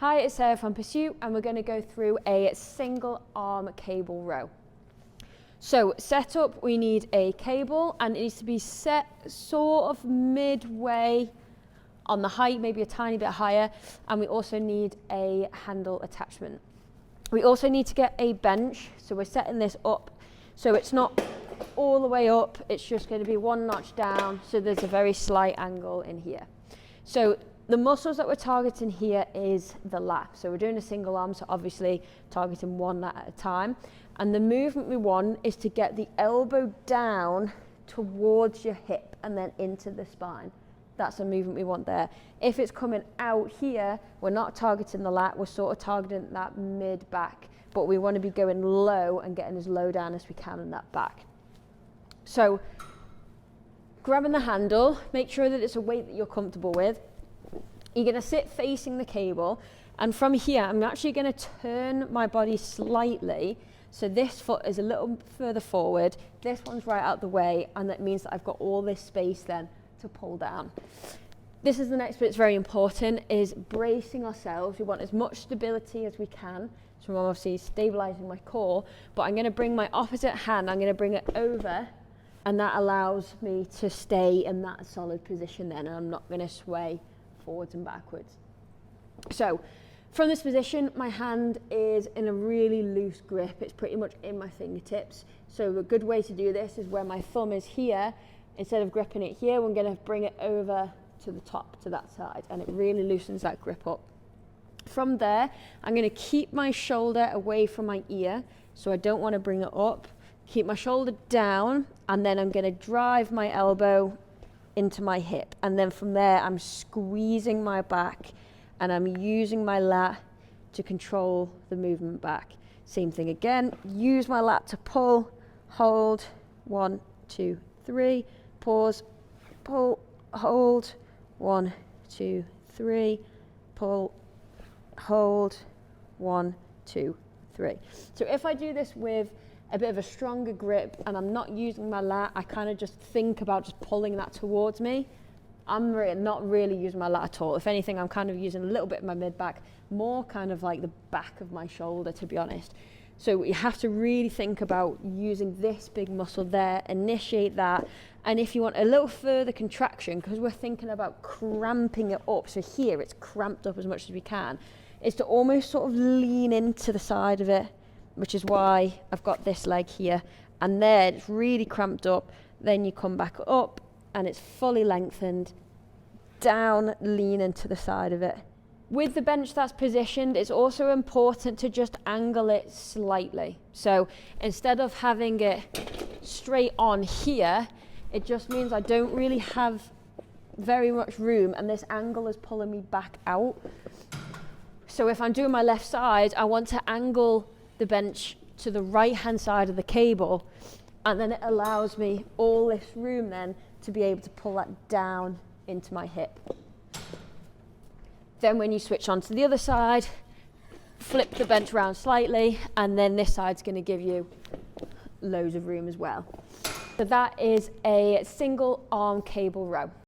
Hi, it's Sarah from Pursuit, and we're going to go through a single arm cable row. So set up, we need a cable, and it needs to be set sort of midway on the height, maybe a tiny bit higher, and we also need a handle attachment. We also need to get a bench, so we're setting this up so it's not all the way up, it's just going to be one notch down, so there's a very slight angle in here. So the muscles that we're targeting here is the lat. So we're doing a single arm, so obviously targeting one lat at a time. And the movement we want is to get the elbow down towards your hip and then into the spine. That's the movement we want there. If it's coming out here, we're not targeting the lat, we're sort of targeting that mid back, but we want to be going low and getting as low down as we can in that back. So grabbing the handle, make sure that it's a weight that you're comfortable with. You're going to sit facing the cable, and from here I'm actually going to turn my body slightly so this foot is a little further forward, this one's right out the way, and that means that I've got all this space then to pull down. This is the next bit that's very important, is bracing ourselves. We want as much stability as we can, so I'm obviously stabilizing my core, but I'm going to bring my opposite hand, I'm going to bring it over, and that allows me to stay in that solid position then, and I'm not going to sway forwards and backwards. So from this position, my hand is in a really loose grip. It's pretty much in my fingertips. So a good way to do this is where my thumb is here. Instead of gripping it here, we're going to bring it over to the top, to that side, and it really loosens that grip up. From there, I'm going to keep my shoulder away from my ear, so I don't want to bring it up. Keep my shoulder down, and then I'm going to drive my elbow into my hip, and then from there I'm squeezing my back and I'm using my lat to control the movement back. Same thing again, use my lat to pull, hold, 1, 2, 3, pause, pull, hold, 1, 2, 3, pull, hold, 1, 2, 3. So if I do this with a bit of a stronger grip and I'm not using my lat, I kind of just think about just pulling that towards me. I'm not really using my lat at all. If anything, I'm kind of using a little bit of my mid-back, more kind of like the back of my shoulder, to be honest. So you have to really think about using this big muscle there, initiate that. And if you want a little further contraction, because we're thinking about cramping it up, so here it's cramped up as much as we can, is to almost sort of lean into the side of it, which is why I've got this leg here, and there it's really cramped up. Then you come back up and it's fully lengthened, down, lean into the side of it. With the bench that's positioned, it's also important to just angle it slightly. So instead of having it straight on here, it just means I don't really have very much room, and this angle is pulling me back out. So if I'm doing my left side, I want to angle the bench to the right hand side of the cable, and then it allows me all this room then to be able to pull that down into my hip. Then when you switch on to the other side, flip the bench around slightly, and then this side's going to give you loads of room as well. So that is a single arm cable row.